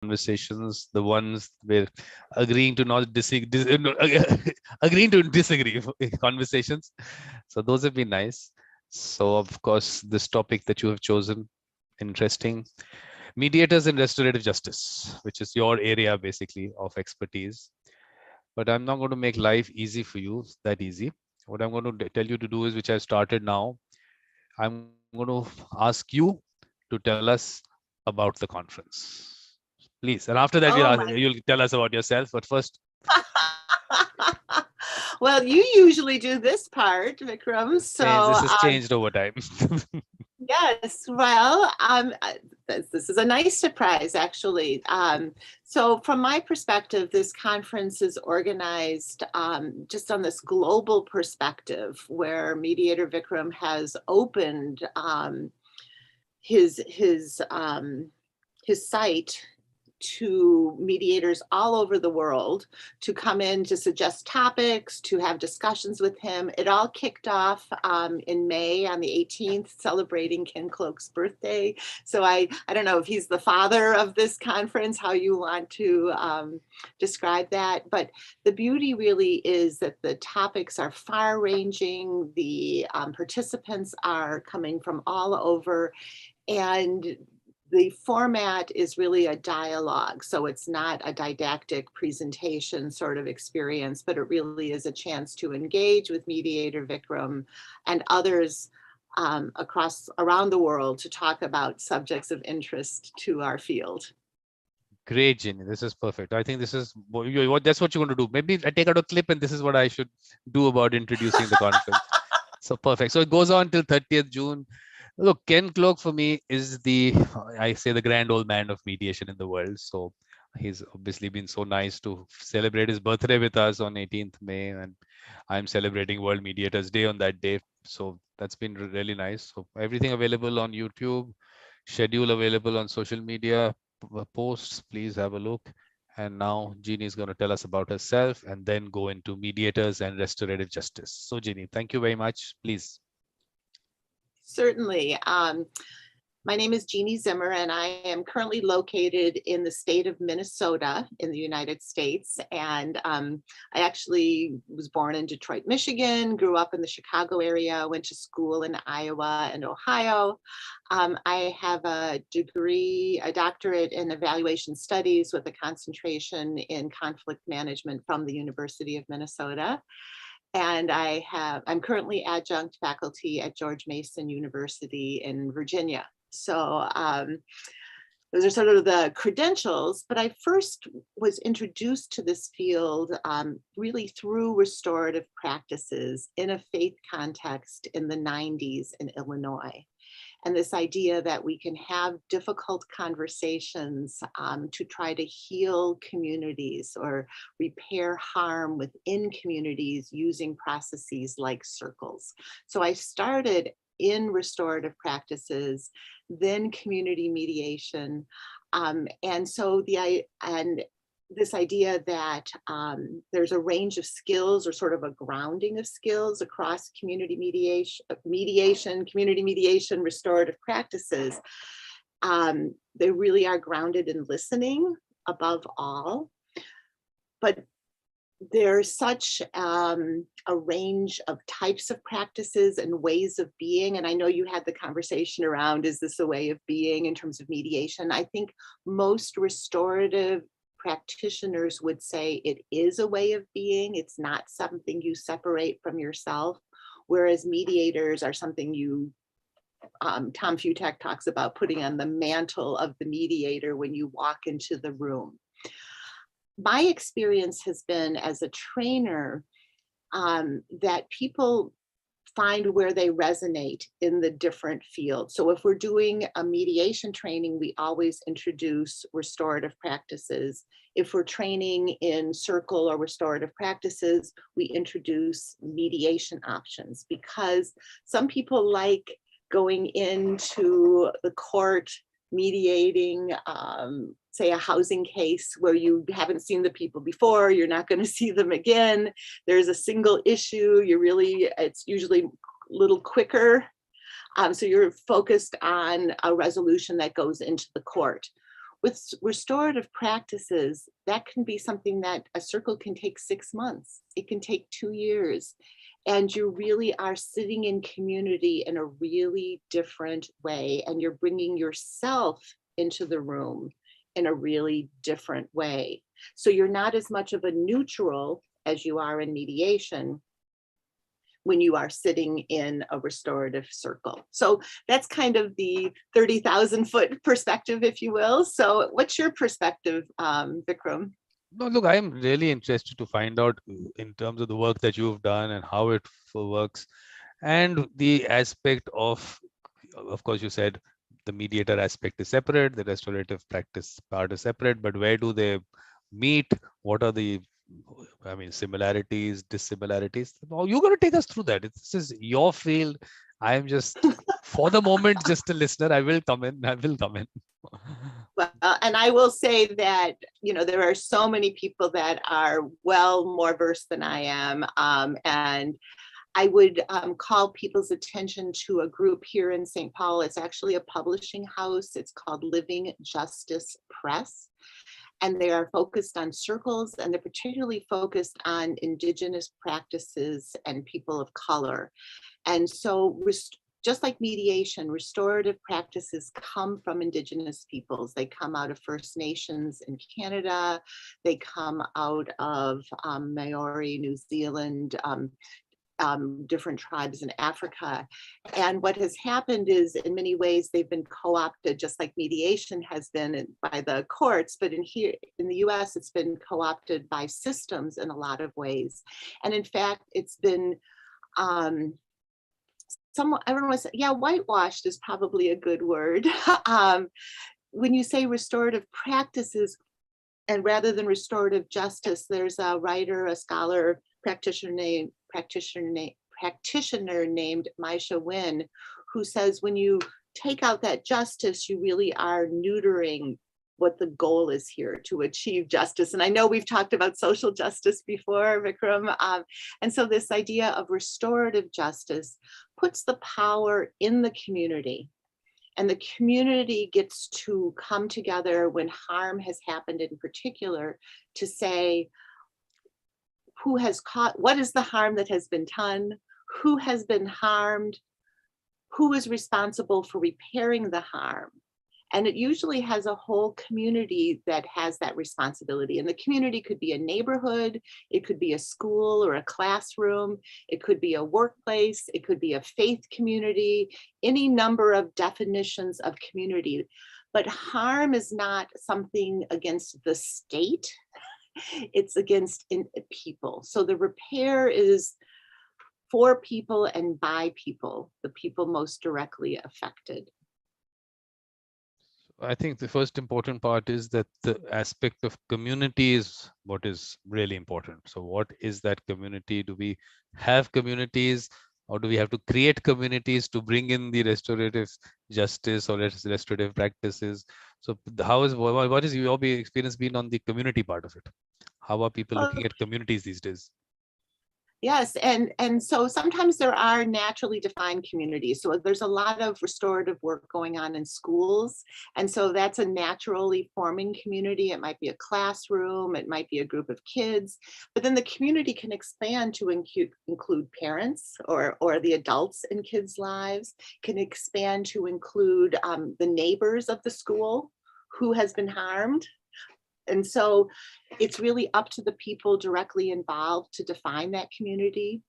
conversations, the ones where agreeing to not disagree, agreeing to disagree conversations. So those have been nice. So of course, this topic that you have chosen, interesting. Mediators in restorative justice, which is your area basically of expertise. But I'm not going to make life easy for you, that easy. What I'm going to tell you to do is, which I started now, I'm going to ask you to tell us about the conference. Please. And after that, Oh my. you'll tell us about yourself. But first, Well, you usually do this part, Vikram. this So, has changed over time. yes, well, this is a nice surprise, actually. So, from my perspective, this conference is organized just on this global perspective, where Mediator Vikram has opened his his site to mediators all over the world to come in to suggest topics, to have discussions with him. It all kicked off in May on the 18th, celebrating Ken Cloke's birthday. So I don't know if he's the father of this conference, how you want to describe that. But the beauty really is that the topics are far ranging. The participants are coming from all over. And the format is really a dialogue. So it's not a didactic presentation sort of experience, but it really is a chance to engage with Mediator Vikram and others around the world to talk about subjects of interest to our field. Great, Jenny. This is perfect. I think this is that's what you want to do. Maybe I take out a clip and this is what I should do about introducing the conference. So perfect. So it goes on till 30th June. Look, Ken Cloke for me is I say the grand old man of mediation in the world. So he's obviously been so nice to celebrate his birthday with us on 18th May. And I'm celebrating World Mediators Day on that day. So that's been really nice. So everything available on YouTube, schedule available on social media posts. Please have a look. And now Jeannie is going to tell us about herself and then go into mediators and restorative justice. So Jeannie, thank you very much. Please. Certainly. My name is Jeannie Zimmer, and I am currently located in the state of Minnesota in the United States. And I actually was born in Detroit, Michigan, grew up in the Chicago area, went to school in Iowa and Ohio. I have a doctorate in evaluation studies with a concentration in conflict management from the University of Minnesota. And I'm currently adjunct faculty at George Mason University in Virginia. So those are sort of the credentials, but I first was introduced to this field really through restorative practices in a faith context in the 90s in Illinois. And this idea that we can have difficult conversations to try to heal communities or repair harm within communities using processes like circles. So I started in restorative practices, then community mediation. And this idea that there's a range of skills or sort of a grounding of skills across community community mediation, restorative practices. They really are grounded in listening above all. But there's such a range of types of practices and ways of being. And I know you had the conversation around, is this a way of being in terms of mediation? I think most restorative practitioners would say it is a way of being. It's not something you separate from yourself, whereas mediators are something Tom Futek talks about putting on the mantle of the mediator when you walk into the room. My experience has been as a trainer that people find where they resonate in the different fields. So if we're doing a mediation training, we always introduce restorative practices. If we're training in circle or restorative practices, we introduce mediation options, because some people like going into the court mediating, say a housing case where you haven't seen the people before, you're not going to see them again. There's a single issue, it's usually a little quicker. So you're focused on a resolution that goes into the court. With restorative practices, that can be something that a circle can take 6 months. It can take 2 years. And you really are sitting in community in a really different way. And you're bringing yourself into the room in a really different way. So you're not as much of a neutral as you are in mediation when you are sitting in a restorative circle. So that's kind of the 30,000 foot perspective, if you will. So what's your perspective, Vikram? No, look, I am really interested to find out in terms of the work that you've done and how it works, and the aspect of course, you said the mediator aspect is separate, the restorative practice part is separate, but where do they meet? What are the, I mean, similarities, dissimilarities? Oh, you're going to take us through that. This is your field. I am just, for the moment, just a listener. I will come in. I will come in. Well, and I will say that, you know, there are so many people that are well more versed than I am. And I would call people's attention to a group here in St. Paul. It's actually a publishing house. It's called Living Justice Press. And they are focused on circles, and they're particularly focused on Indigenous practices and people of color. And so just like mediation, restorative practices come from Indigenous peoples. They come out of First Nations in Canada. They come out of Maori, New Zealand, different tribes in Africa. And what has happened is, in many ways, they've been co-opted, just like mediation has been by the courts, but in the US, it's been co-opted by systems in a lot of ways. And in fact, it's been, everyone was, yeah, whitewashed is probably a good word. When you say restorative practices, and rather than restorative justice, there's a writer, a scholar, practitioner named Maisha Wynn, who says when you take out that justice, you really are neutering what the goal is here, to achieve justice. And I know we've talked about social justice before, Vikram. And so this idea of restorative justice puts the power in the community. And the community gets to come together when harm has happened in particular to say, what is the harm that has been done? Who has been harmed? Who is responsible for repairing the harm? And it usually has a whole community that has that responsibility. And the community could be a neighborhood, it could be a school or a classroom, it could be a workplace, it could be a faith community, any number of definitions of community. But harm is not something against the state, it's against people. So the repair is for people and by people, the people most directly affected. I think the first important part is that the aspect of community is what is really important. So what is that community? Do we have communities, or do we have to create communities to bring in the restorative justice or restorative practices? So what is your experience been on the community part of it? How are people looking at communities these days? Yes, and so sometimes there are naturally defined communities. So there's a lot of restorative work going on in schools. And so that's a naturally forming community. It might be a classroom, it might be a group of kids, but then the community can expand to include parents or the adults in kids' lives, can expand to include the neighbors of the school who has been harmed. And so it's really up to the people directly involved to define that community.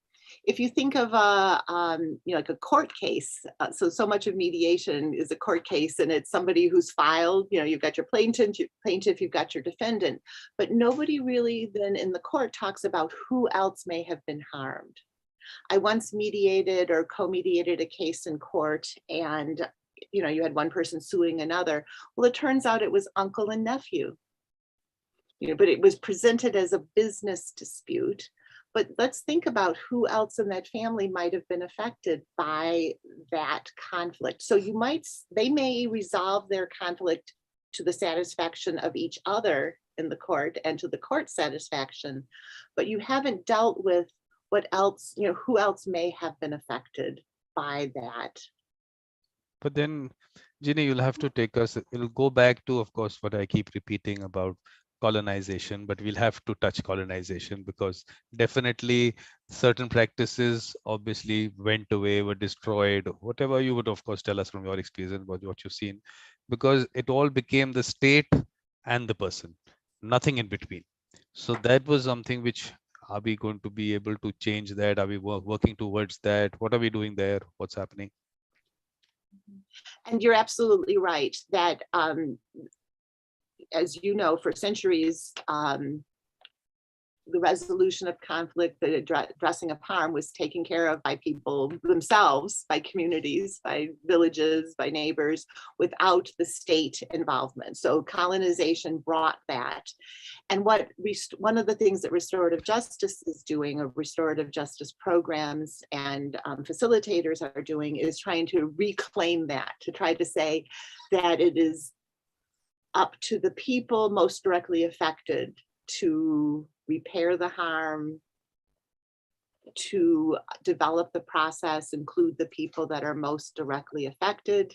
If you think of like a court case, so much of mediation is a court case, and it's somebody who's filed, you've got your plaintiff, you've got your defendant, but nobody really then in the court talks about who else may have been harmed. I once mediated or co-mediated a case in court, and you had one person suing another. Well, it turns out it was uncle and nephew. But it was presented as a business dispute. But let's think about who else in that family might have been affected by that conflict. So they may resolve their conflict to the satisfaction of each other in the court and to the court's satisfaction, but you haven't dealt with what else, who else may have been affected by that. But then Ginny, you'll have to take us, it'll go back to, of course, what I keep repeating about colonization, but we'll have to touch colonization because definitely certain practices obviously went away, were destroyed, whatever you would, of course, tell us from your experience about what you've seen, because it all became the state and the person, nothing in between. So that was something which, are we going to be able to change that? Are we working towards that? What are we doing there? What's happening? And you're absolutely right that, as you know, for centuries, the resolution of conflict, the addressing of harm was taken care of by people themselves, by communities, by villages, by neighbors, without the state involvement. So colonization brought that. And one of the things that restorative justice is doing, or restorative justice programs and facilitators are doing, is trying to reclaim that, to try to say that it is up to the people most directly affected to repair the harm, to develop the process, include the people that are most directly affected,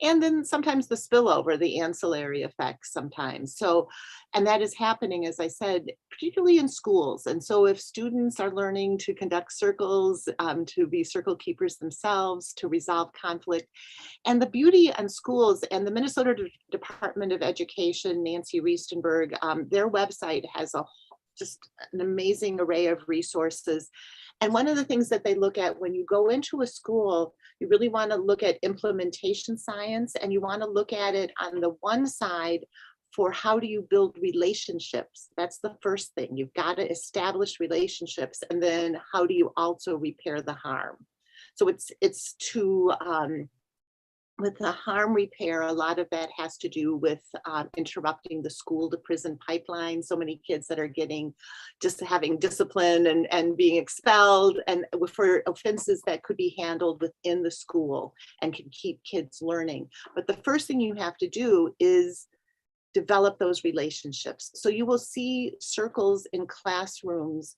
and then sometimes the spillover, the ancillary effects sometimes. So, and that is happening, as I said, particularly in schools. And so if students are learning to conduct circles, to be circle keepers themselves, to resolve conflict, and the beauty in schools, and the Minnesota Department of Education, Nancy Riestenberg, their website has just an amazing array of resources. And one of the things that they look at when you go into a school, you really want to look at implementation science, and you want to look at it on the one side for how do you build relationships. That's the first thing. You've got to establish relationships, and then how do you also repair the harm? So it's to with the harm repair, a lot of that has to do with interrupting the school to prison pipeline. So many kids that are just having discipline and being expelled, and for offenses that could be handled within the school and can keep kids learning. But the first thing you have to do is develop those relationships. So you will see circles in classrooms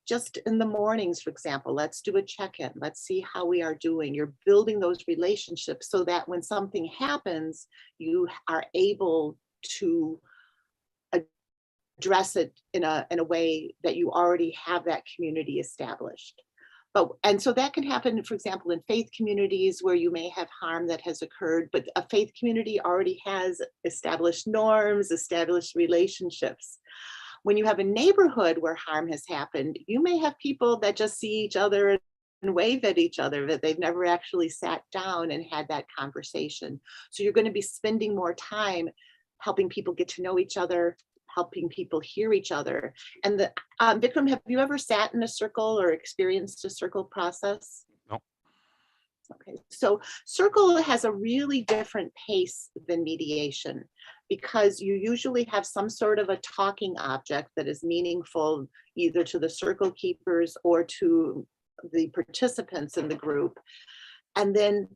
just in the mornings, for example. Let's do a check-in. Let's see how we are doing. You're building those relationships so that when something happens, you are able to address it in a way that you already have that community established. And so that can happen, for example, in faith communities where you may have harm that has occurred, but a faith community already has established norms, established relationships. When you have a neighborhood where harm has happened, you may have people that just see each other and wave at each other, that they've never actually sat down and had that conversation. So you're going to be spending more time helping people get to know each other, helping people hear each other. And Vikram, have you ever sat in a circle or experienced a circle process? No. Okay, so circle has a really different pace than mediation, because you usually have some sort of a talking object that is meaningful either to the circle keepers or to the participants in the group. And then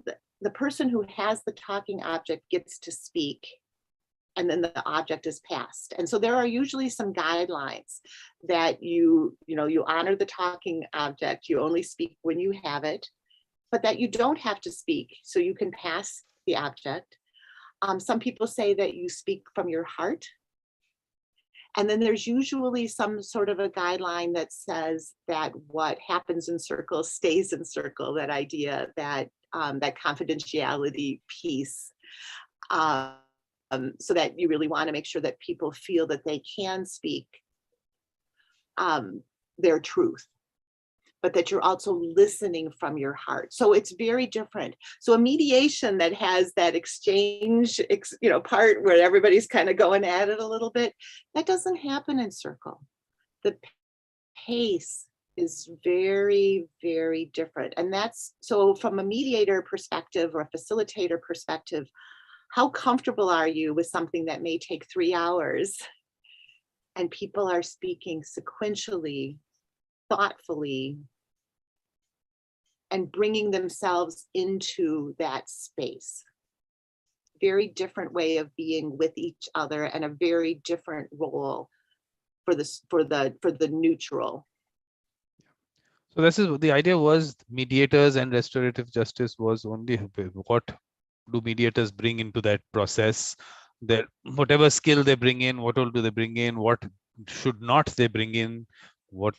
the person who has the talking object gets to speak, and then the object is passed. And so there are usually some guidelines that you honor the talking object, you only speak when you have it, but that you don't have to speak, so you can pass the object. Some people say that you speak from your heart. And then there's usually some sort of a guideline that says that what happens in circle stays in circle, that idea, that confidentiality piece. So that you really want to make sure that people feel that they can speak their truth, but that you're also listening from your heart. So it's very different. So a mediation that has that exchange, part where everybody's kind of going at it a little bit, that doesn't happen in circle. The pace is very, very different. And so from a mediator perspective or a facilitator perspective, how comfortable are you with something that may take 3 hours and people are speaking sequentially, thoughtfully, and bringing themselves into that space? Very different way of being with each other, and a very different role for the neutral. So this is the idea was mediators and restorative justice was only what do mediators bring into that process? That whatever skill they bring in, what all do they bring in? What should not they bring in? What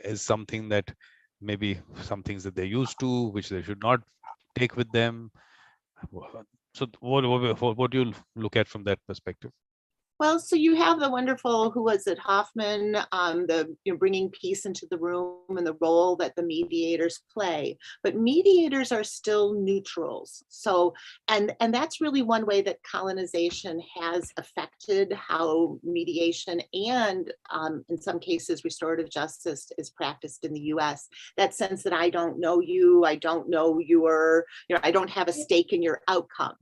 is something that maybe some things that they're used to, which they should not take with them? So what do you look at from that perspective? Well, so you have the wonderful, who was it, Hoffman, the bringing peace into the room and the role that the mediators play. But mediators are still neutrals. So, and that's really one way that colonization has affected how mediation and in some cases restorative justice is practiced in the U.S. That sense that I don't know you, I don't know your, I don't have a stake in your outcome.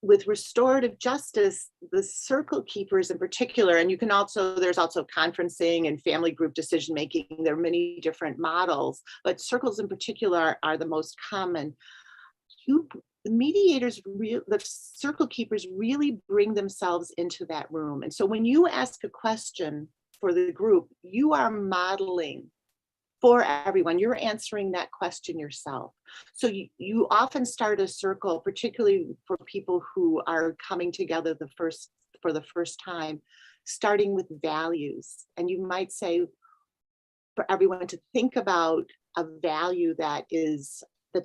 With restorative justice, the circle keepers in particular, and you can also, there's also conferencing and family group decision making. There are many different models, but circles in particular are the most common. The mediators, the circle keepers really bring themselves into that room. And so when you ask a question for the group, you are modeling for everyone. You're answering that question yourself. So you often start a circle, particularly for people who are coming together for the first time, starting with values. And you might say for everyone to think about a value that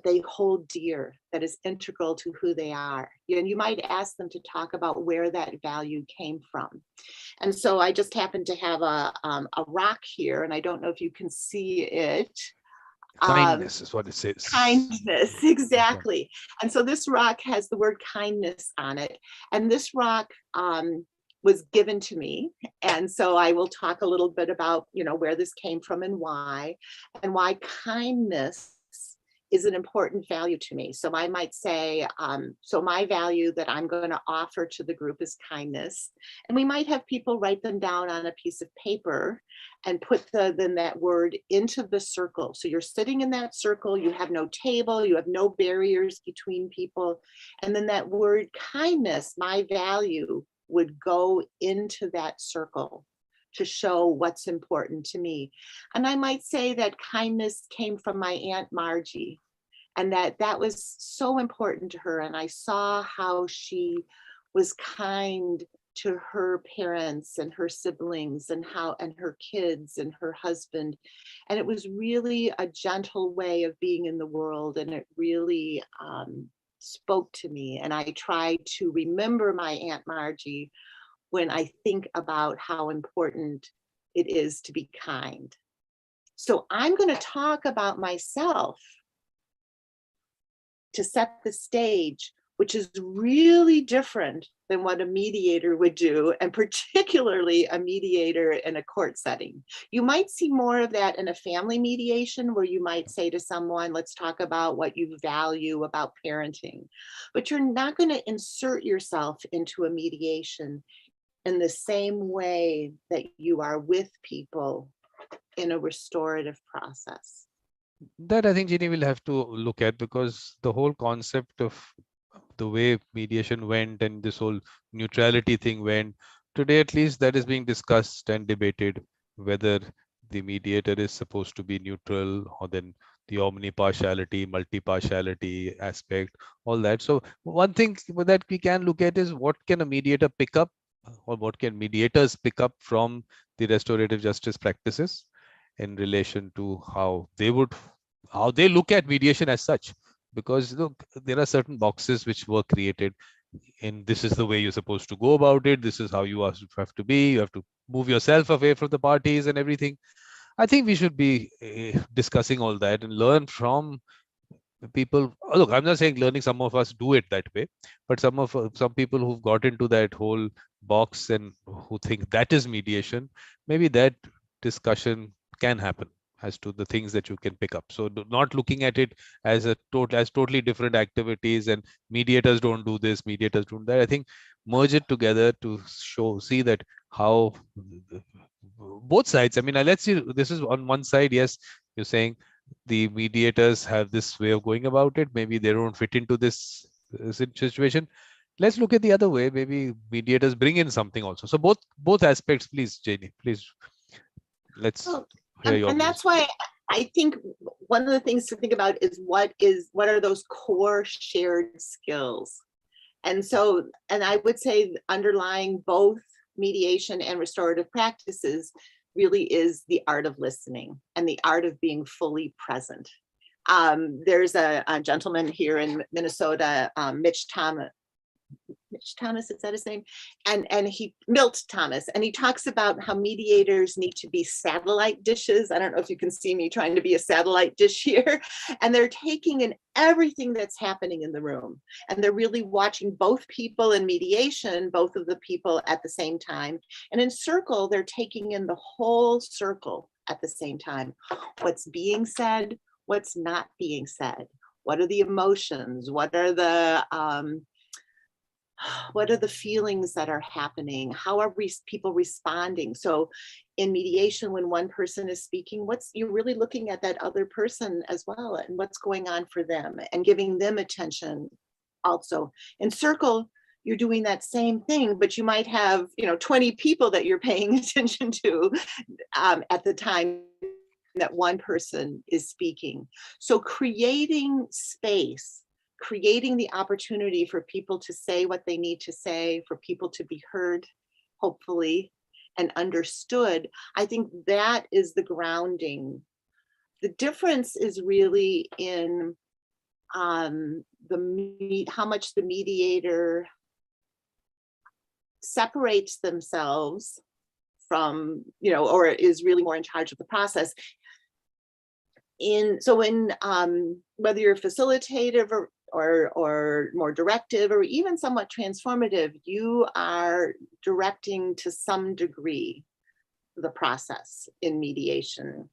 they hold dear, that is integral to who they are. And you might ask them to talk about where that value came from. And so I just happen to have a rock here, and I don't know if you can see it. Kindness is what it says. Kindness, exactly. And so this rock has the word kindness on it. And this rock was given to me. And so I will talk a little bit about, where this came from and why kindness is an important value to me. So I might say, so my value that I'm going to offer to the group is kindness. And we might have people write them down on a piece of paper and put then that word into the circle. So you're sitting in that circle, you have no table, you have no barriers between people. And then that word kindness, my value, would go into that circle to show what's important to me. And I might say that kindness came from my Aunt Margie, and that was so important to her. And I saw how she was kind to her parents and her siblings and her kids and her husband. And it was really a gentle way of being in the world. And it really spoke to me. And I try to remember my Aunt Margie when I think about how important it is to be kind. So I'm going to talk about myself to set the stage, which is really different than what a mediator would do, and particularly a mediator in a court setting. You might see more of that in a family mediation, where you might say to someone, let's talk about what you value about parenting. But you're not going to insert yourself into a mediation in the same way that you are with people in a restorative process. That I think Ginny will have to look at, because the whole concept of the way mediation went and this whole neutrality thing went, today at least that is being discussed and debated, whether the mediator is supposed to be neutral, or then the omnipartiality, multipartiality aspect, all that. So one thing that we can look at is, what can a mediator pick up, or what can mediators pick up from the restorative justice practices in relation to how they look at mediation as such. Because look, there are certain boxes which were created, and this is the way you're supposed to go about it, this is how you have to be, you have to move yourself away from the parties and everything. I think we should be discussing all that and learn from people. Look, I'm not saying learning, some of us do it that way, but some people who've got into that whole box and who think that is mediation, maybe that discussion can happen as to the things that you can pick up. So not looking at it as totally different activities, and mediators don't do this, mediators don't that. I think merge it together to see that how both sides. I mean, let's see, this is on one side, yes, you're saying the mediators have this way of going about it, maybe they don't fit into this situation. Let's look at the other way, maybe mediators bring in something also. So both aspects, please, Janie, please, let's hear your and views. that's why I think one of the things to think about is what are those core shared skills? And so, and I would say underlying both mediation and restorative practices really is the art of listening and the art of being fully present. There's a gentleman here in Minnesota, Mitch Thomas, is that his name? Milt Thomas, and he talks about how mediators need to be satellite dishes. I don't know if you can see me trying to be a satellite dish here. And they're taking in everything that's happening in the room. And they're really watching both people in mediation, both of the people at the same time. And in circle, they're taking in the whole circle at the same time. What's being said, what's not being said. What are the emotions? What are the feelings that are happening? How are people responding? So in mediation, when one person is speaking, you're really looking at that other person as well and what's going on for them and giving them attention also. In circle, you're doing that same thing, but you might have 20 people that you're paying attention to at the time that one person is speaking. So creating space, creating the opportunity for people to say what they need to say, for people to be heard, hopefully, and understood. I think that is the grounding. The difference is really in how much the mediator separates themselves from, or is really more in charge of the process. Whether you're facilitative or more directive or even somewhat transformative, you are directing to some degree the process in mediation.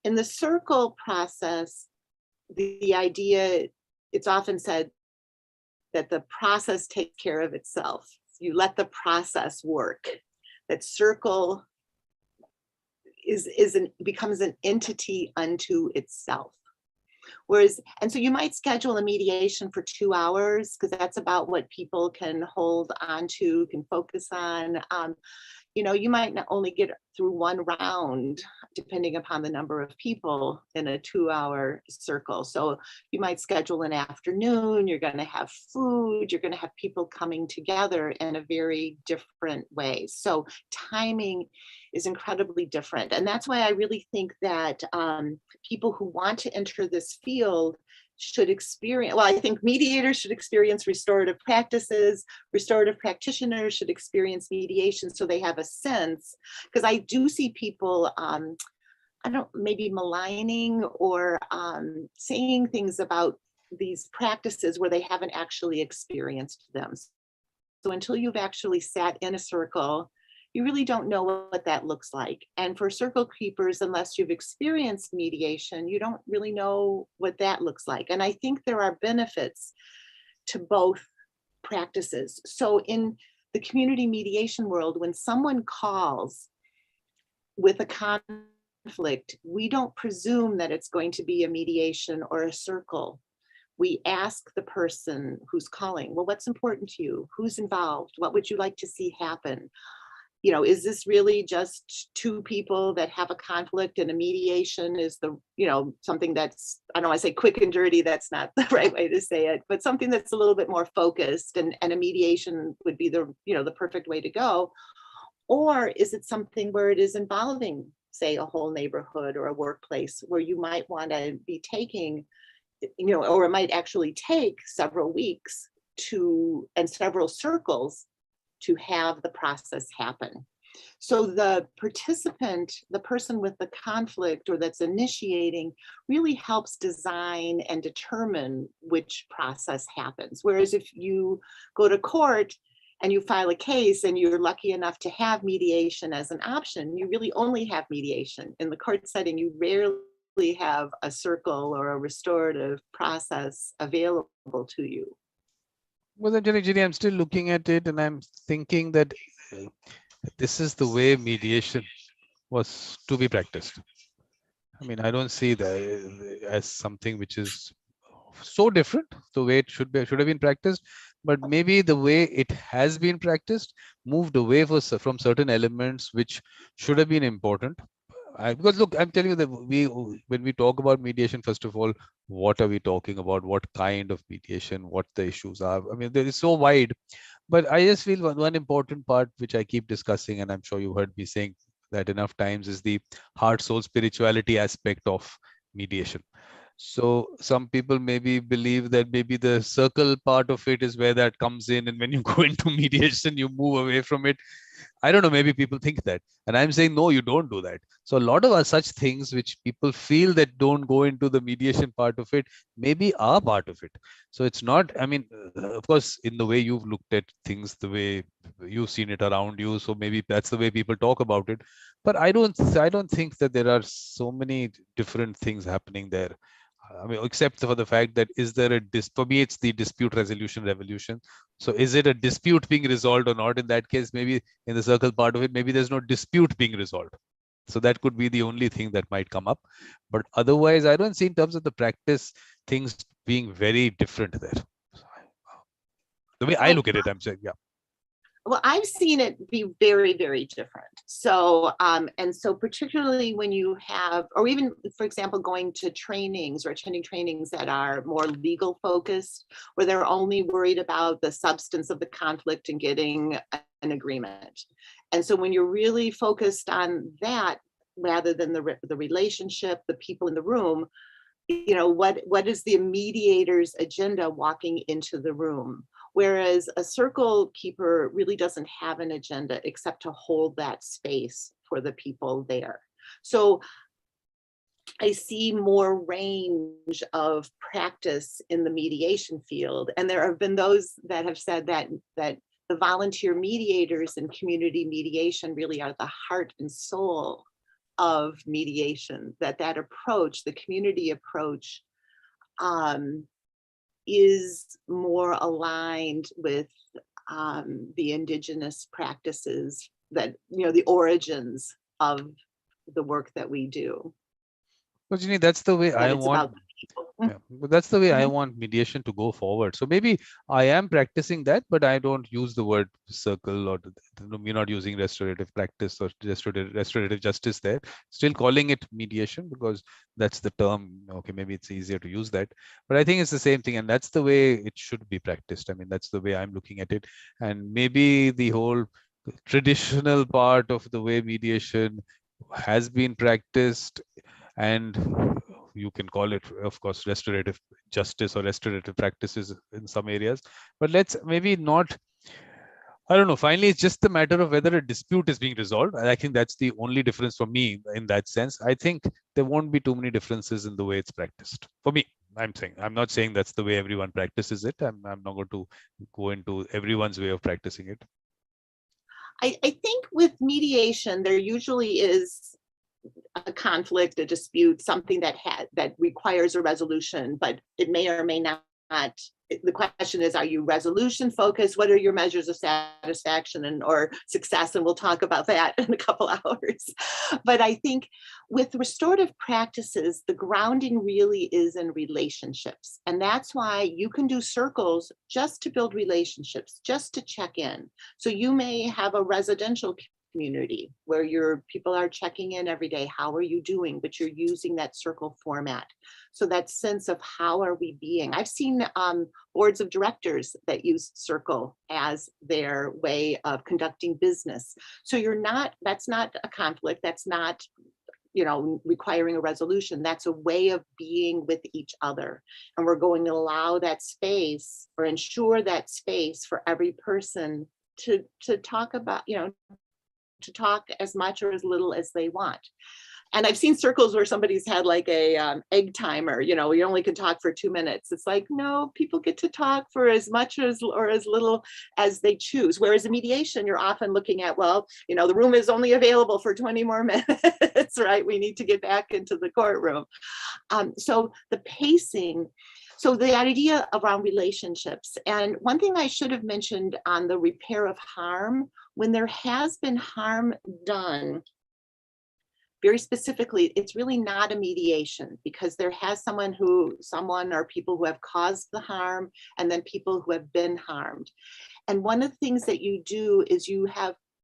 In the circle process, the idea, it's often said that the process takes care of itself. You let the process work. That circle becomes an entity unto itself. And so you might schedule a mediation for 2 hours because that's about what people can hold on to, can focus on. You might not only get through one round, depending upon the number of people in a 2-hour circle. So you might schedule an afternoon, you're going to have food, you're going to have people coming together in a very different way. So timing is incredibly different. And that's why I really think that people who want to enter this field should experience, I think mediators should experience restorative practices, restorative practitioners should experience mediation so they have a sense, because I do see people, maybe maligning or saying things about these practices where they haven't actually experienced them. So until you've actually sat in a circle, you really don't know what that looks like. And for circle keepers, unless you've experienced mediation, you don't really know what that looks like. And I think there are benefits to both practices. So in the community mediation world, when someone calls with a conflict, we don't presume that it's going to be a mediation or a circle. We ask the person who's calling, well, what's important to you? Who's involved? What would you like to see happen? Is this really just 2 people that have a conflict, and a mediation is something that's, I don't want to say quick and dirty, that's not the right way to say it, but something that's a little bit more focused, and a mediation would be the perfect way to go? Or is it something where it is involving, say, a whole neighborhood or a workplace where you might want to be taking, or it might actually take several weeks and several circles to have the process happen. So the participant, the person with the conflict or that's initiating, really helps design and determine which process happens. Whereas if you go to court and you file a case and you're lucky enough to have mediation as an option, you really only have mediation. In the court setting, you rarely have a circle or a restorative process available to you. Well, then, Jenny, I'm still looking at it and I'm thinking that this is the way mediation was to be practiced. I mean, I don't see that as something which is so different, the way it should have been practiced, but maybe the way it has been practiced moved away from certain elements which should have been important. Because look, I'm telling you that when we talk about mediation, first of all, what are we talking about? What kind of mediation? What the issues are? I mean, there is so wide. But I just feel one important part which I keep discussing, and I'm sure you heard me saying that enough times, is the heart, soul, spirituality aspect of mediation. So some people maybe believe that maybe the circle part of it is where that comes in, and when you go into mediation, you move away from it. I don't know, maybe people think that. And I'm saying, no, you don't do that. So a lot of such things which people feel that don't go into the mediation part of it, maybe are part of it. So it's not, I mean, of course, in the way you've looked at things, the way you've seen it around you. So maybe that's the way people talk about it. But I don't think that there are so many different things happening there. I mean, except for the fact that is there for me, it's the dispute resolution revolution. So is it a dispute being resolved or not? In that case, maybe in the circle part of it, maybe there's no dispute being resolved. So that could be the only thing that might come up. But otherwise, I don't see in terms of the practice things being very different there. The way I Well, look at it, I'm saying, yeah. well, I've seen it be very, very different. So, and so particularly when you have, or even, for example, going to trainings or attending trainings that are more legal focused, where they're only worried about the substance of the conflict and getting an agreement. And so when you're really focused on that, rather than the relationship, the people in the room, you know, what is the mediator's agenda walking into the room? Whereas a circle keeper really doesn't have an agenda except to hold that space for the people there. So I see more range of practice in the mediation field. And there have been those that have said that the volunteer mediators in community mediation really are the heart and soul of mediation, that approach, the community approach, is more aligned with the indigenous practices that, you know, the origins of the work that we do. But Ginny, that's the way That I it's want. about the people. Yeah, but that's the way I Mhm. want mediation to go forward. So maybe I am practicing that, but I don't use the word circle, or we're not using restorative practice or restorative justice there. Still calling it mediation because that's the term. Okay, maybe it's easier to use that, but I think it's the same thing, and that's the way it should be practiced. I mean, that's the way I'm looking at it, and maybe the whole traditional part of the way mediation has been practiced, and you can call it, of course, restorative justice or restorative practices in some areas, but let's maybe not, I don't know, finally it's just the matter of whether a dispute is being resolved, and I think that's the only difference for me in that sense. I think there won't be too many differences in the way it's practiced for me. I'm not saying that's the way everyone practices it. I'm not going to go into everyone's way of practicing it. I think with mediation, there usually is a conflict, a dispute, something that requires a resolution, but it may or may not. The question is, are you resolution focused? What are your measures of satisfaction or success? And we'll talk about that in a couple hours. But I think with restorative practices, the grounding really is in relationships. And that's why you can do circles just to build relationships, just to check in. So you may have a residential community where your people are checking in every day. How are you doing? But you're using that circle format. So that sense of how are we being? I've seen boards of directors that use circle as their way of conducting business. So that's not a conflict. That's not, you know, requiring a resolution. That's a way of being with each other. And we're going to allow that space or ensure that space for every person to talk about, you know, to talk as much or as little as they want. And I've seen circles where somebody's had like a egg timer, you know, you only can talk for 2 minutes. It's like, no, people get to talk for as much or as little as they choose. Whereas in mediation, you're often looking at, well, you know, the room is only available for 20 more minutes, right? We need to get back into the courtroom. So the pacing, so the idea around relationships. And one thing I should have mentioned on the repair of harm, when there has been harm done, very specifically, it's really not a mediation because there has someone or people who have caused the harm and then people who have been harmed. And one of the things that you do is you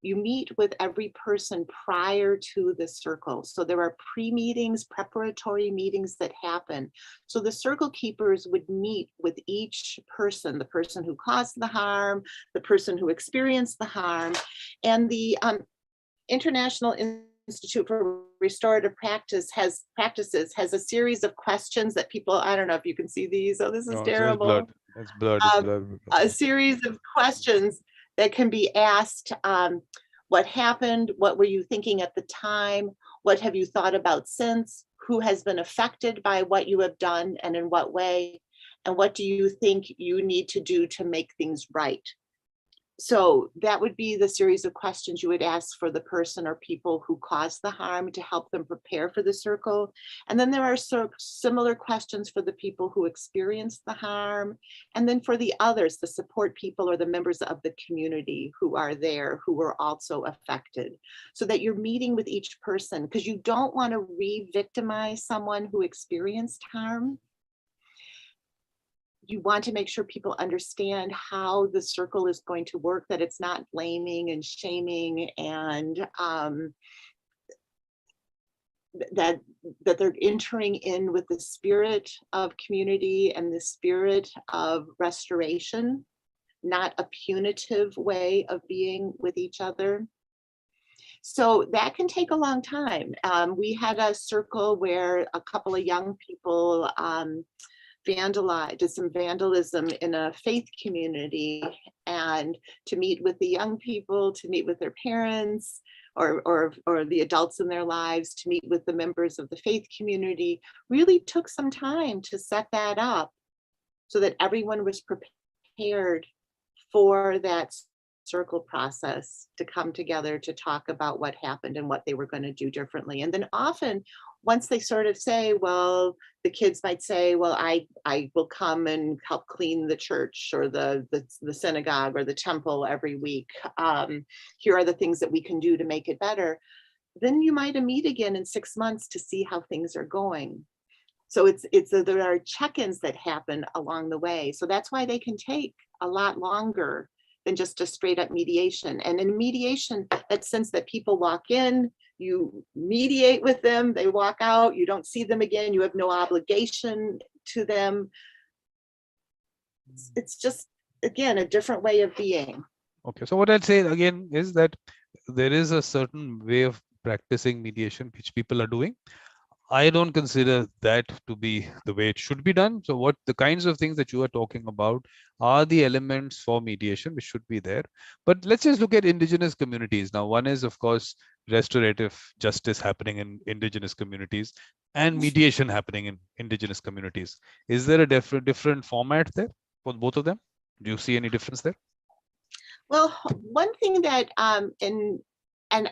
you meet with every person prior to the circle. So there are pre-meetings, preparatory meetings that happen. So the circle keepers would meet with each person, the person who caused the harm, the person who experienced the harm, and the International Institute for Restorative Practices has a series of questions that people, I don't know if you can see these. Oh, this is No, it's terrible. blurred. It's blurred. It's blurred. A series of questions that can be asked. What happened? What were you thinking at the time? What have you thought about since? Who has been affected by what you have done and in what way? And what do you think you need to do to make things right? So that would be the series of questions you would ask for the person or people who caused the harm to help them prepare for the circle. And then there are similar questions for the people who experienced the harm. And then for the others, the support people or the members of the community who are there, who were also affected. So that you're meeting with each person, because you don't want to re-victimize someone who experienced harm. You want to make sure people understand how the circle is going to work, that it's not blaming and shaming, and that they're entering in with the spirit of community and the spirit of restoration, not a punitive way of being with each other. So that can take a long time. We had a circle where a couple of young people did some vandalism in a faith community, and to meet with the young people, to meet with their parents or the adults in their lives, to meet with the members of the faith community, really took some time to set that up so that everyone was prepared for that circle process to come together to talk about what happened and what they were going to do differently. And then often, once they sort of say, well, the kids might say, well, I will come and help clean the church or the synagogue or the temple every week. Here are the things that we can do to make it better. Then you might meet again in 6 months to see how things are going. So there are check-ins that happen along the way. So that's why they can take a lot longer than just a straight up mediation. And in mediation, that sense that people walk in, you mediate with them, they walk out, you don't see them again, you have no obligation to them. It's just, again, a different way of being. Okay, so what I'd say again is that there is a certain way of practicing mediation which people are doing. I don't consider that to be the way it should be done. So what the kinds of things that you are talking about are the elements for mediation which should be there. But let's just look at indigenous communities. Now, one is, of course, restorative justice happening in indigenous communities and mediation happening in indigenous communities. Is there a different format there for both of them? Do you see any difference there? Well, one thing that, and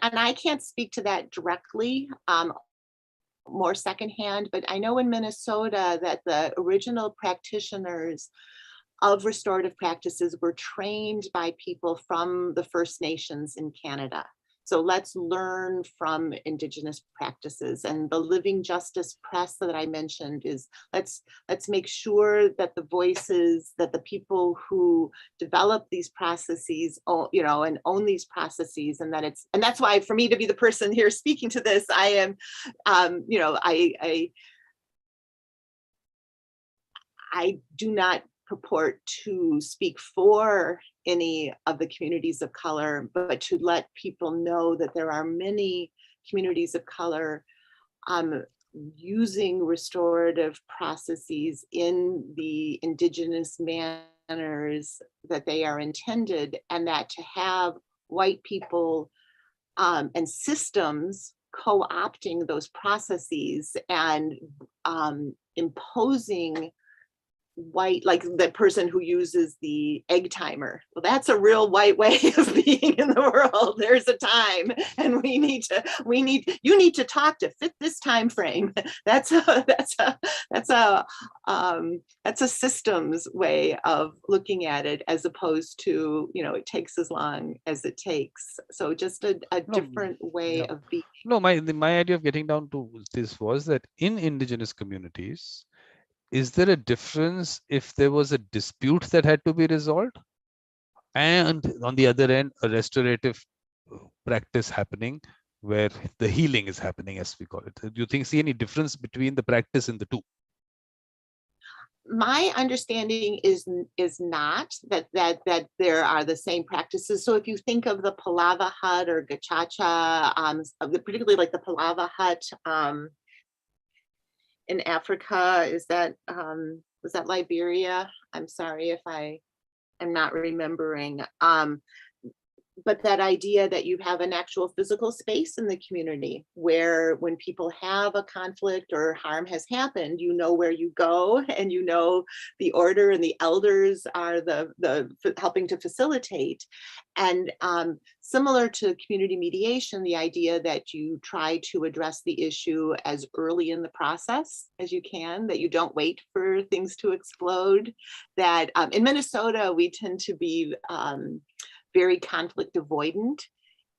I can't speak to that directly, more secondhand, but I know in Minnesota that the original practitioners of restorative practices were trained by people from the First Nations in Canada. So let's learn from Indigenous practices. And the Living Justice Press that I mentioned is let's make sure that the voices, that the people who develop these processes, and own these processes, and that's why for me to be the person here speaking to this, I am, I do not purport to speak for any of the communities of color, but to let people know that there are many communities of color using restorative processes in the indigenous manners that they are intended, and that to have white people and systems co-opting those processes and imposing white, like the person who uses the egg timer. Well, that's a real white way of being in the world. There's a time, and you need to talk to fit this time frame. That's a systems way of looking at it, as opposed to, it takes as long as it takes. So just a different way of being. No, my idea of getting down to this was that in indigenous communities, is there a difference if there was a dispute that had to be resolved, and on the other end, a restorative practice happening where the healing is happening, as we call it? Do you think see any difference between the practice in the two? My understanding is not that there are the same practices. So if you think of the Palava hut or gachacha, particularly like the Palava hut in Africa, is that was that Liberia? I'm sorry if I'm not remembering. But that idea that you have an actual physical space in the community where when people have a conflict or harm has happened, you know where you go, and you know the order, and the elders are the helping to facilitate. And similar to community mediation, the idea that you try to address the issue as early in the process as you can, that you don't wait for things to explode. That in Minnesota, we tend to be very conflict avoidant.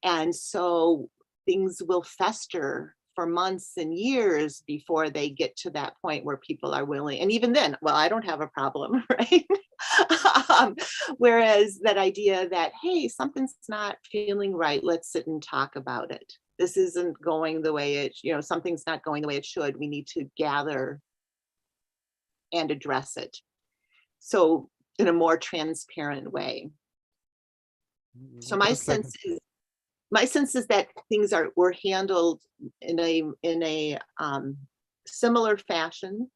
And so things will fester for months and years before they get to that point where people are willing. And even then, well, I don't have a problem, right? Whereas that idea that, hey, something's not feeling right, let's sit and talk about it. This isn't going the way it, something's not going the way it should. We need to gather and address it. So in a more transparent way. So my sense is that things were handled in a similar fashion.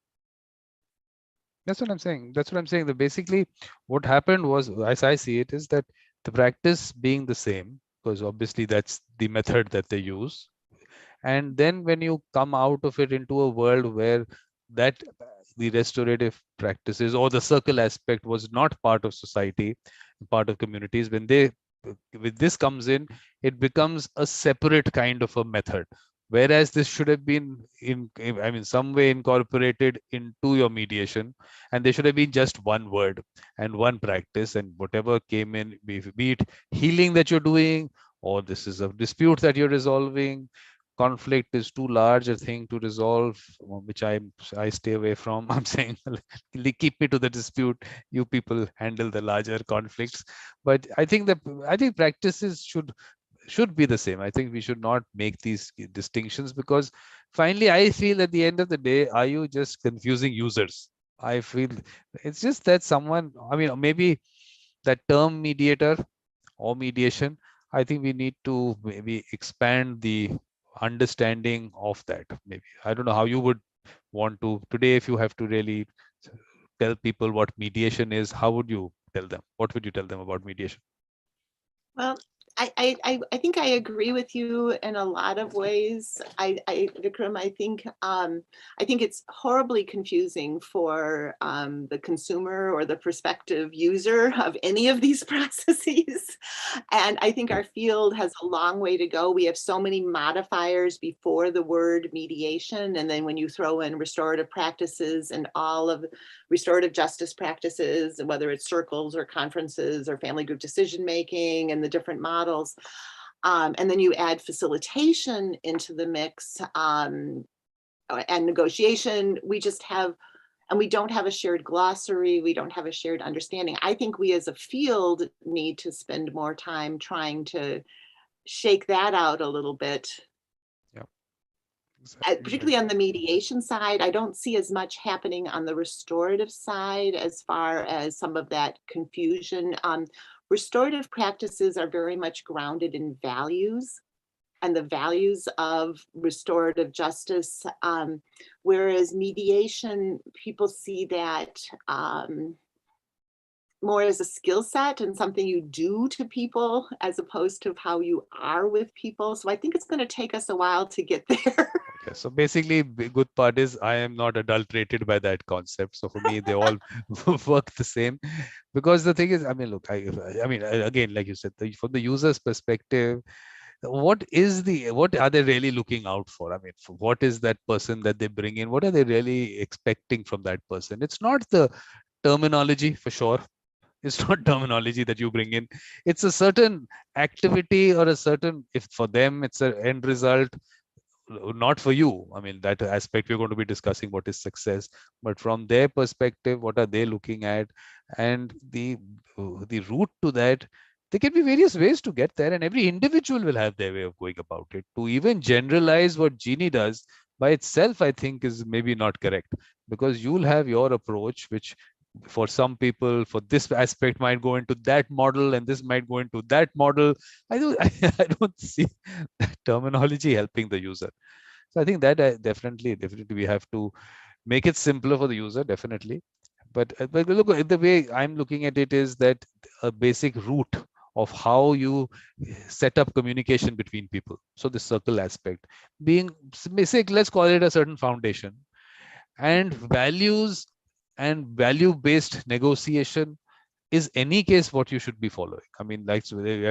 That's what I'm saying. That's what I'm saying. That basically what happened was, as I see it, is that the practice being the same, because obviously that's the method that they use. And then when you come out of it into a world where that the restorative practices or the circle aspect was not part of society, part of communities, when this comes in, it becomes a separate kind of a method. Whereas this should have been some way incorporated into your mediation, and there should have been just one word and one practice, and whatever came in, be it healing that you're doing, or this is a dispute that you're resolving. Conflict is too large a thing to resolve, which I stay away from. I'm saying, keep me to the dispute. You people handle the larger conflicts. But I think practices should be the same. I think we should not make these distinctions, because finally I feel at the end of the day, are you just confusing users? I feel it's just that someone, maybe that term mediator or mediation, I think we need to maybe expand the understanding of that. Maybe I don't know how you would want to today, if you have to really tell people what mediation is, how would you tell them? What would you tell them about mediation? Well, I think I agree with you in a lot of ways. Vikram, I think it's horribly confusing for the consumer or the prospective user of any of these processes. And I think our field has a long way to go. We have so many modifiers before the word mediation. And then when you throw in restorative practices and all of restorative justice practices, whether it's circles or conferences or family group decision making and the different models. And then you add facilitation into the mix and negotiation. We just have, and we don't have a shared glossary. We don't have a shared understanding. I think we as a field need to spend more time trying to shake that out a little bit. Yeah. Exactly. Particularly on the mediation side, I don't see as much happening on the restorative side as far as some of that confusion. Restorative practices are very much grounded in values and the values of restorative justice, whereas mediation, people see that more as a skill set and something you do to people as opposed to how you are with people. So I think it's going to take us a while to get there. Okay, so basically, the good part is I am not adulterated by that concept. So for me, they all work the same. Because the thing is, look, again, like you said, from the user's perspective, what are they really looking out for? What is that person that they bring in? What are they really expecting from that person? It's not the terminology, for sure. It's not terminology that you bring in. It's a certain activity or a certain, if for them it's an end result, not for you. That aspect we're going to be discussing, what is success, but from their perspective, what are they looking at? And the route to that There can be various ways to get there, and every individual will have their way of going about it. To even generalize what Genie does by itself, I think is maybe not correct, because you'll have your approach, which for some people, for this aspect might go into that model, and this might go into that model. I don't, I don't see that terminology helping the user. So I think that definitely we have to make it simpler for the user, definitely. But look, the way I'm looking at it is that a basic route of how you set up communication between people. So the circle aspect being basic, let's call it a certain foundation, and values and value-based negotiation is any case what you should be following. I mean, like, we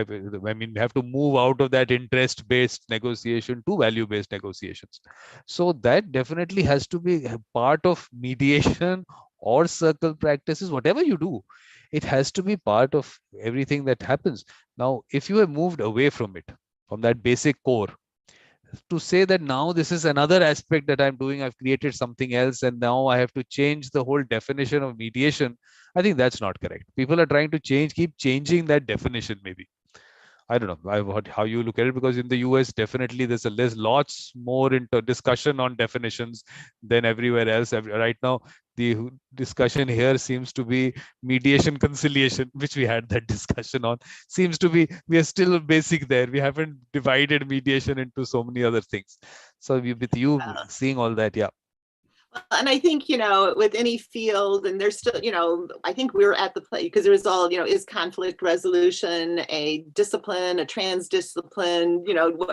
have to move out of that interest-based negotiation to value-based negotiations. So that definitely has to be a part of mediation or circle practices, whatever you do. It has to be part of everything that happens. Now, if you have moved away from it, from that basic core, to say that now this is another aspect that I'm doing, I've created something else, and now I have to change the whole definition of mediation, I think that's not correct. People are trying to keep changing that definition, maybe. I don't know how you look at it, because in the US, definitely there's lots more into discussion on definitions than everywhere else. Right now, the discussion here seems to be mediation conciliation, which we had that discussion on. Seems to be we are still basic there. We haven't divided mediation into so many other things. So with you seeing all that, yeah. Well, and I think, with any field, and there's still, I think we're at the place, because there was all, is conflict resolution a discipline, a trans discipline?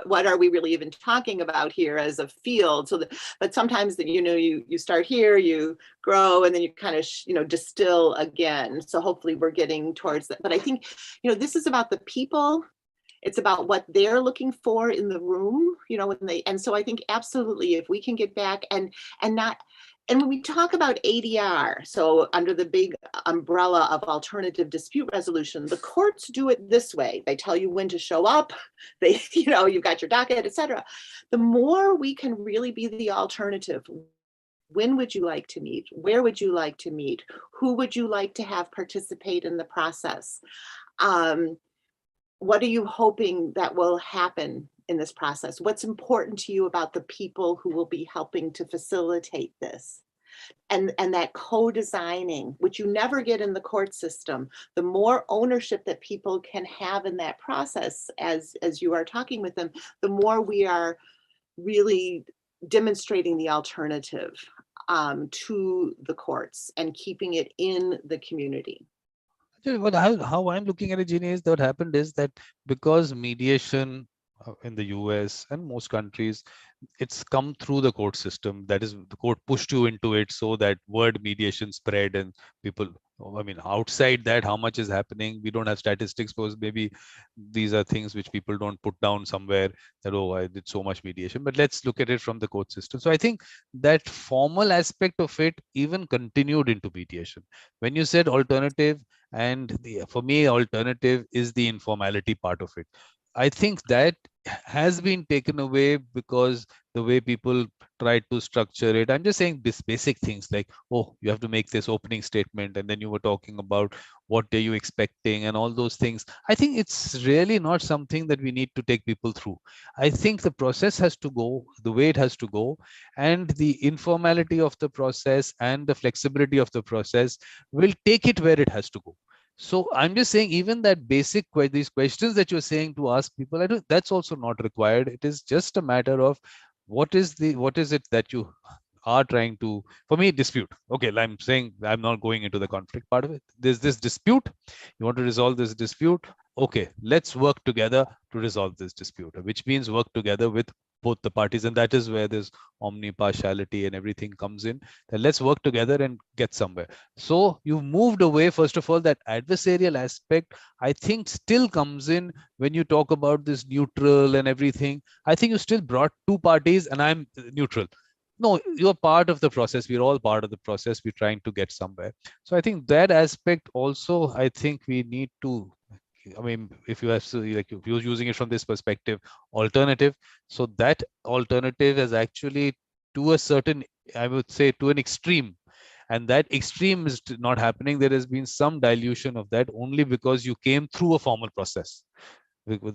What are we really even talking about here as a field? So, but sometimes that, you start here, you grow, and then you kind of, distill again. So hopefully we're getting towards that. But I think, this is about the people. It's about what they're looking for in the room, and so I think absolutely, if we can get back and when we talk about ADR, so under the big umbrella of alternative dispute resolution, the courts do it this way. They tell you when to show up. They, you've got your docket, etc. The more we can really be the alternative. When would you like to meet? Where would you like to meet? Who would you like to have participate in the process? What are you hoping that will happen in this process? What's important to you about the people who will be helping to facilitate this? And that co-designing, which you never get in the court system, the more ownership that people can have in that process as you are talking with them, the more we are really demonstrating the alternative to the courts and keeping it in the community. How I'm looking at it, Jeannie, is that what happened is that because mediation in the US and most countries, it's come through the court system. That is, the court pushed you into it, so that word mediation spread, and people, I mean, outside that, how much is happening, we don't have statistics, because maybe these are things which people don't put down somewhere, that, oh, I did so much mediation. But let's look at it from the court system. So I think that formal aspect of it even continued into mediation. When you said alternative, and for me, alternative is the informality part of it. I think that has been taken away because the way people try to structure it. I'm just saying this basic things like, oh, you have to make this opening statement, and then you were talking about what are you expecting and all those things. I think it's really not something that we need to take people through. I think the process has to go the way it has to go, and the informality of the process and the flexibility of the process will take it where it has to go. So I'm just saying, even that basic these questions that you're saying to ask people, I don't, that's also not required. It is just a matter of what is it that you are trying to, for me, dispute. Okay, I'm saying I'm not going into the conflict part of it. There's this dispute. You want to resolve this dispute. Okay, let's work together to resolve this dispute, which means work together with both the parties. And that is where this omnipartiality and everything comes in. Then let's work together and get somewhere. So you've moved away, first of all, that adversarial aspect, I think, still comes in when you talk about this neutral and everything. I think you still brought two parties and I'm neutral. No, you're part of the process. We're all part of the process. We're trying to get somewhere. So I think that aspect also, I think we need to, I mean, if you have to, like, if you're using it from this perspective, alternative. So that alternative is actually, to a certain, I would say, to an extreme, And that extreme is not happening. There has been some dilution of that only because you came through a formal process.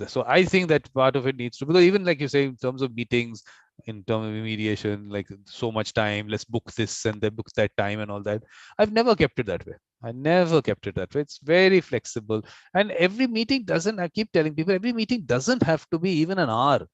So I think that part of it needs to, because even like you say, in terms of meetings, in terms of mediation, like so much time, let's book this and then book that time and all that. I've never kept it that way. I never kept it that way. It's very flexible. And every meeting doesn't, I keep telling people, every meeting doesn't have to be even an hour.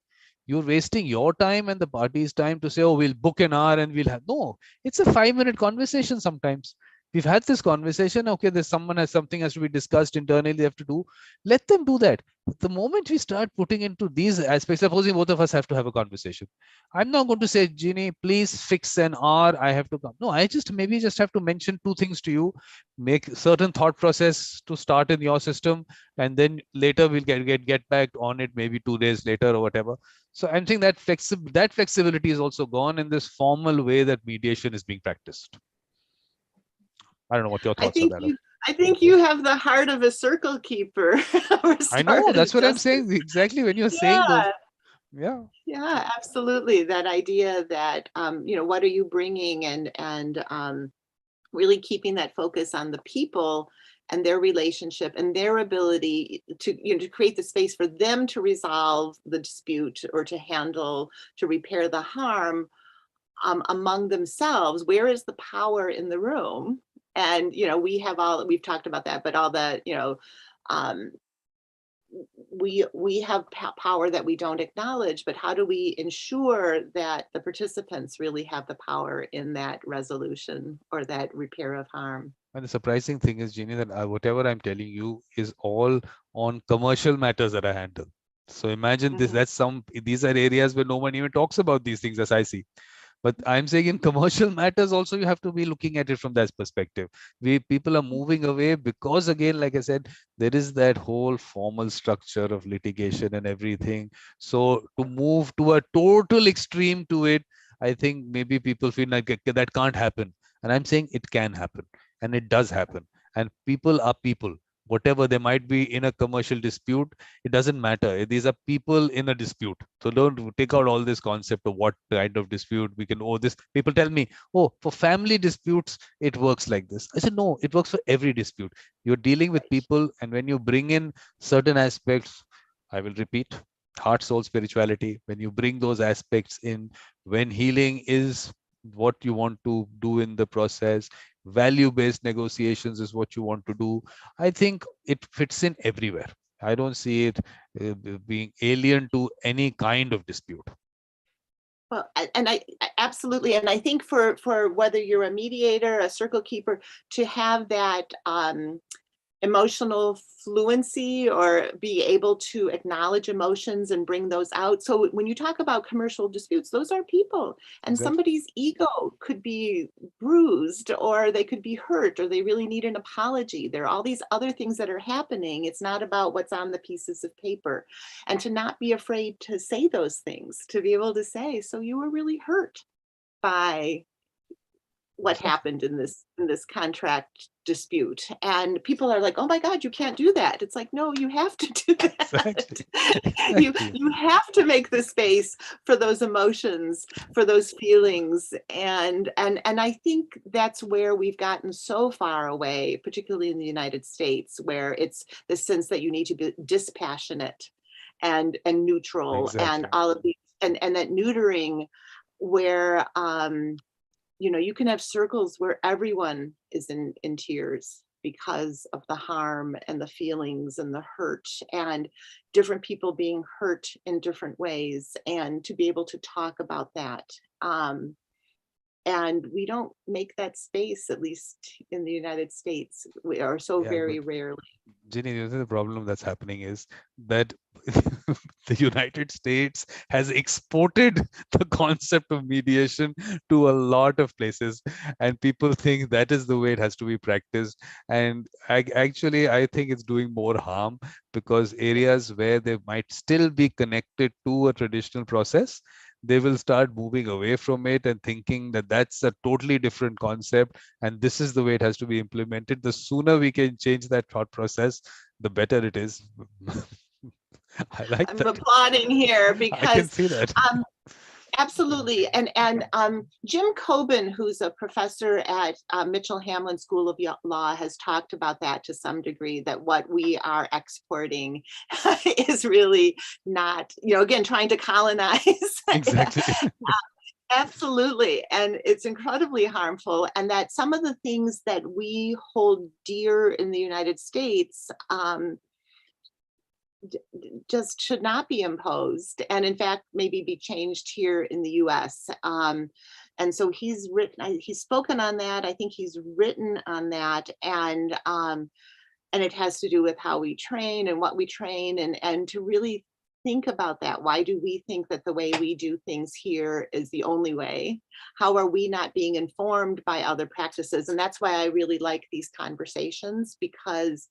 You're wasting your time and the party's time to say, oh, we'll book an hour and we'll have. No, it's a 5 minute conversation sometimes. We've had this conversation. Okay, there's someone has something has to be discussed internally, they have to do. Let them do that. The moment we start putting into these aspects, supposing both of us have to have a conversation, I'm not going to say, Jeannie, please fix an hour. I have to come. No, I just maybe just have to mention two things to you, make certain thought process to start in your system, and then later we'll get back on it maybe 2 days later or whatever. So I'm saying that flexibility is also gone in this formal way that mediation is being practiced. I don't know what your I thoughts on think that are. I think you have the heart of a circle keeper. I know, that's Restorative what I'm justice. saying. Exactly when you're saying those. Yeah, Yeah, yeah, absolutely. That idea that what are you bringing, and really keeping that focus on the people and their relationship and their ability to create the space for them to resolve the dispute or to repair the harm among themselves. Where is the power in the room? And we've talked about that, but all the um, we have power that we don't acknowledge, but how do we ensure that the participants really have the power in that resolution or that repair of harm? and the surprising thing is, Jeannie, that whatever I'm telling you is all on commercial matters that I handle. So imagine this. Mhm. These are areas where no one even talks about these things, as I see. But I'm saying in commercial matters also, you have to be looking at it from that perspective. People are moving away because, again, like I said, there is that whole formal structure of litigation and everything. So to move to a total extreme to it, I think maybe people feel like that can't happen. And I'm saying it can happen, and it does happen. And people are people. Whatever they might be in a commercial dispute, it doesn't matter. These are people in a dispute. So don't take out all this concept of what kind of dispute we can. Oh, this people tell me, oh, for family disputes, it works like this. I said, no, it works for every dispute. You're dealing with Right. people, and when you bring in certain aspects, I will repeat, heart, soul, spirituality, when you bring those aspects in, when healing is what you want to do in the process, value based negotiations is what you want to do, I think it fits in everywhere. I don't see it being alien to any kind of dispute. Well, and absolutely, and I think for whether you're a mediator, a circle keeper, to have that emotional fluency or be able to acknowledge emotions and bring those out. So when you talk about commercial disputes, those are people, and Exactly. somebody's ego could be bruised, or they could be hurt, or they really need an apology. There are all these other things that are happening. It's not about what's on the pieces of paper. And to not be afraid to say those things, to be able to say, so you were really hurt by what Exactly. happened in this contract dispute, and people are like, oh my god, you can't do that. It's like, no, you have to do that. Exactly. you Exactly. you have to make the space for those emotions, for those feelings. And I think that's where we've gotten so far away, particularly in the United States, where it's the sense that you need to be dispassionate and neutral and Exactly. all of these, and that neutering where you can have circles where everyone is in tears because of the harm and the feelings and the hurt, and different people being hurt in different ways, and to be able to talk about that. And we don't make that space, at least in the United States, we are so Yeah, but very rarely. Ginny, the problem that's happening is that the United States has exported the concept of mediation to a lot of places, and people think that is the way it has to be practiced. And actually, I think it's doing more harm, because areas where they might still be connected to a traditional process, they will start moving away from it and thinking that that's a totally different concept and this is the way it has to be implemented. The sooner we can change that thought process, the better it is. I like I'm that. applauding here I can because see that. um, Absolutely. And Jim Coben, who's a professor at Mitchell Hamlin School of Law, has talked about that to some degree, that what we are exporting is really not, again, trying to colonize. Exactly. Absolutely. And it's incredibly harmful. And that some of the things that we hold dear in the United States just should not be imposed, and in fact maybe be changed here in the US. And so he's spoken on that. I think he's written on that, and it has to do with how we train and what we train, and to really think about that. Why do we think that the way we do things here is the only way? How are we not being informed by other practices? And that's why I really like these conversations, because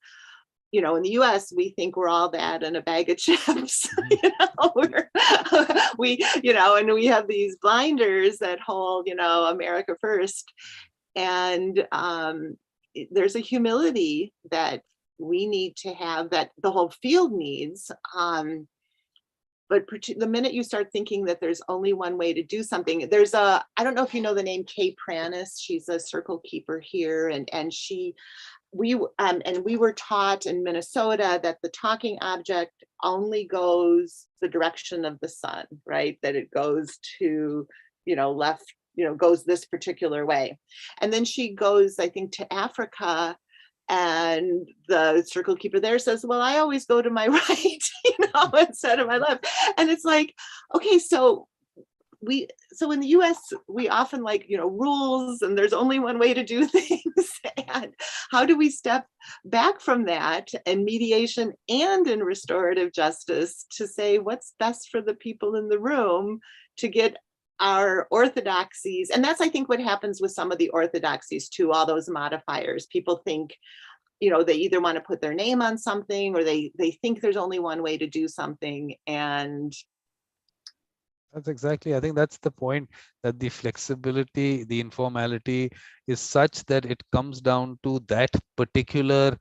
in the US, we think we're all that in a bag of chips. And we have these blinders that hold, America first. And there's a humility that we need to have, that the whole field needs. But the minute you start thinking that there's only one way to do something, I don't know if you know the name Kay Pranis. She's a circle keeper here, and we were taught in Minnesota that the talking object only goes the direction of the sun, right? That it goes to, left, goes this particular way. And then she goes, I think, to Africa, and the circle keeper there says, well, I always go to my right, instead of my left. And it's like, okay, so in the US, we often rules, and there's only one way to do things. And how do we step back from that in mediation and in restorative justice to say what's best for the people in the room, to get our orthodoxies? And that's, I think, what happens with some of the orthodoxies too, all those modifiers. People think, they either want to put their name on something, or they think there's only one way to do something. And that's exactly, I think that's the point, that the flexibility, the informality is such that it comes down to that particular,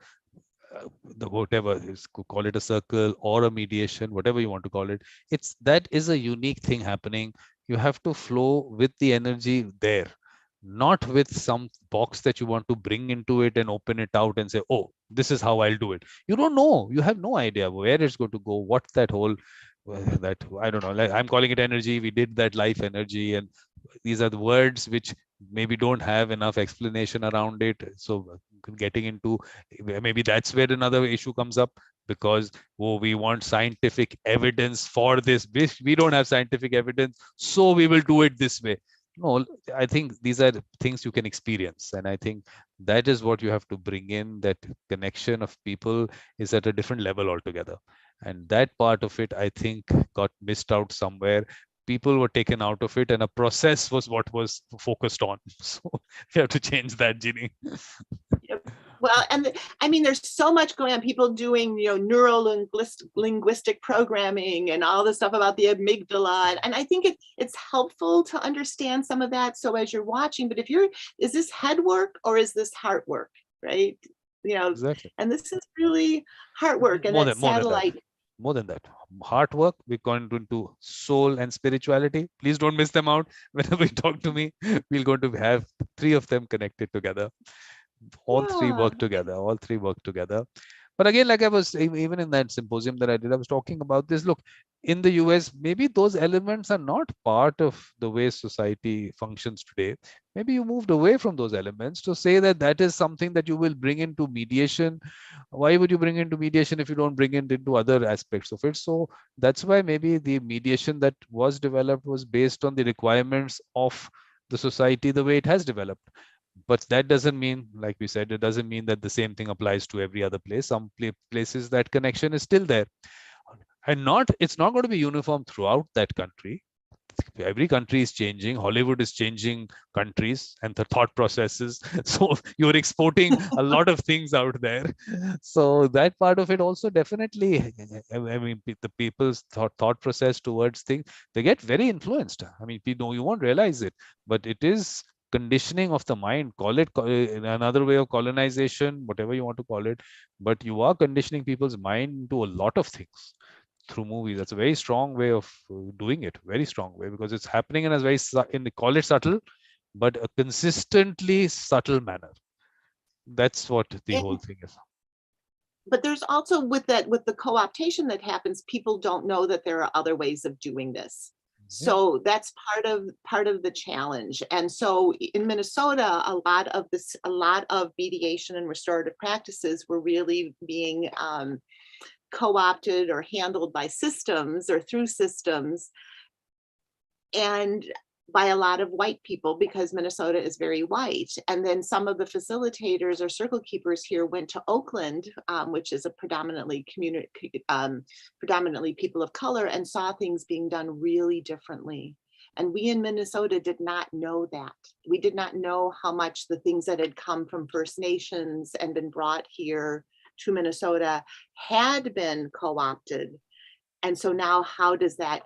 whatever is, call it a circle or a mediation, whatever you want to call it. That is a unique thing happening. You have to flow with the energy there, not with some box that you want to bring into it and open it out and say, oh, this is how I'll do it. You don't know. You have no idea where it's going to go, what that whole, that, I don't know, like I'm calling it energy. We did that life energy, and these are the words which maybe don't have enough explanation around it. So getting into, maybe that's where another issue comes up, because we want scientific evidence for this. We don't have scientific evidence, so we will do it this way. No, I think these are things you can experience, and I think that is what you have to bring in. That connection of people is at a different level altogether, and that part of it, I think, got missed out somewhere. People were taken out of it, and a process was what was focused on. So we have to change that, Ginny. Well, and there's so much going on. People doing, neuro-linguistic programming and all this stuff about the amygdala. And I think it's helpful to understand some of that. So as you're watching, but is this head work or is this heart work, right? Exactly. And this is really heart work, and that satellite. More than that, heart work. We're going into soul and spirituality. Please don't miss them out. Whenever you talk to me, we're going to have three of them connected together. All three work together. But again, like I was, even in that symposium that I did, I was talking about this. Look, in the US, maybe those elements are not part of the way society functions today. Maybe you moved away from those elements to say that that is something that you will bring into mediation. Why would you bring into mediation if you don't bring it into other aspects of it? So that's why maybe the mediation that was developed was based on the requirements of the society, the way it has developed. But that doesn't mean, like we said, it doesn't mean that the same thing applies to every other place. Some places that connection is still there, and it's not going to be uniform throughout that country. Every country is changing. Hollywood is changing countries and the thought processes. So you're exporting a lot of things out there. So that part of it also definitely, the people's thought process towards things, they get very influenced. You won't realize it, but it is conditioning of the mind. Call it another way of colonization, whatever you want to call it, but you are conditioning people's mind into a lot of things. through movies. That's a very strong way of doing it. Very strong way, because it's happening in a very call it subtle, but a consistently subtle manner. That's what the whole thing is. But there's also with the co-optation that happens, people don't know that there are other ways of doing this. So that's part of the challenge. And so in Minnesota, a lot of mediation and restorative practices were really being co-opted or handled by systems or through systems, and by a lot of white people, because Minnesota is very white. And then some of the facilitators or circle keepers here went to Oakland, which is a predominantly people of color, and saw things being done really differently. And we in Minnesota did not know that. We did not know how much the things that had come from First Nations and been brought here to Minnesota had been co-opted. And so now how does that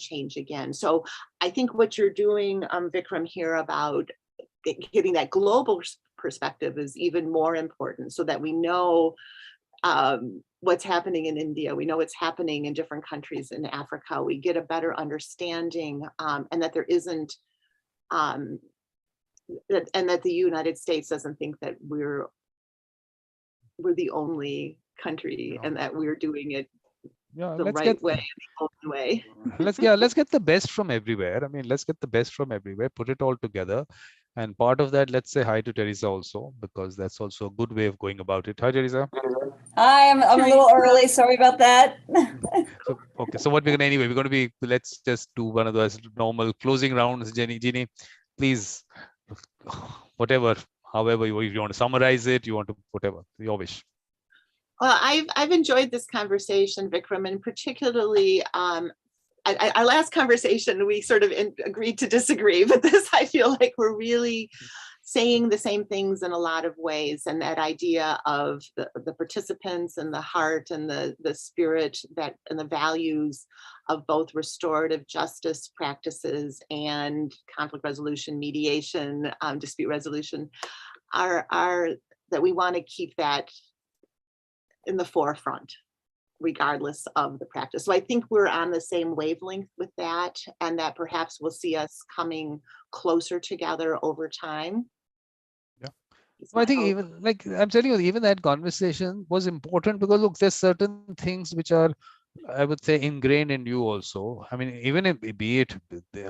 change again? So I think what you're doing, Vikram, here about getting that global perspective is even more important, so that we know what's happening in India. We know what's happening in different countries in Africa. We get a better understanding, and that there isn't, and that the United States doesn't think that we're the only country, and that we're doing it the right way, the only way. Let's get the best from everywhere. I mean, let's get the best from everywhere, put it all together. And part of that, let's say hi to Teresa also, because that's also a good way of going about it. Hi, Teresa. Hi, I'm a little early. Sorry about that. So, okay. So what we're going to be, let's just do one of those normal closing rounds. Jeannie, please, whatever, however if you want to summarize it, you want to, whatever, your wish. Well, I've enjoyed this conversation, Vikram, and particularly our last conversation, we sort of agreed to disagree, but this, I feel like we're really saying the same things in a lot of ways. And that idea of the participants and the heart and the spirit and the values of both restorative justice practices and conflict resolution, mediation, dispute resolution are that we want to keep that in the forefront, regardless of the practice. So I think we're on the same wavelength with that, and that perhaps we'll see us coming closer together over time. Yeah. So I think even, like I'm telling you, even that conversation was important, because look, there's certain things which are, I would say, ingrained in you also. I mean, even if, be it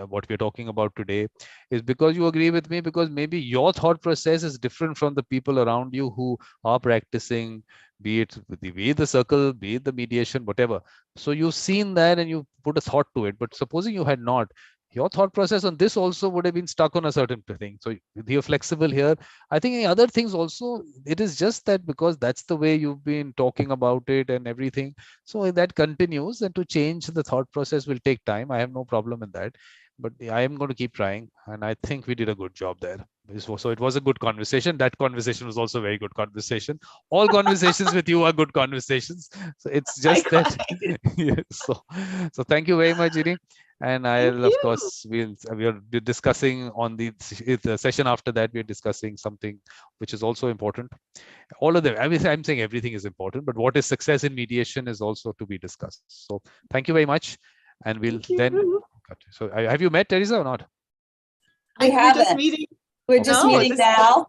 what we're talking about today is because you agree with me, because maybe your thought process is different from the people around you who are practicing, be it the circle, be it the mediation, whatever. So you've seen that and you put a thought to it. But supposing you had not, your thought process on this also would have been stuck on a certain thing. So you're flexible here. I think in other things also, it is just that because that's the way you've been talking about it and everything. So that continues, and to change the thought process will take time. I have no problem in that, but I am going to keep trying. And I think we did a good job there. So it was a good conversation. That conversation was also a very good conversation. All conversations with you are good conversations. So it's just that. Yeah, so thank you very much, Jiri. And I'll, of course, we are discussing on the session after that. We're discussing something which is also important. All of them. I mean, I'm saying everything is important, but what is success in mediation is also to be discussed. So thank you very much. And we'll then. So have you met Teresa or not? We haven't. We're just meeting now.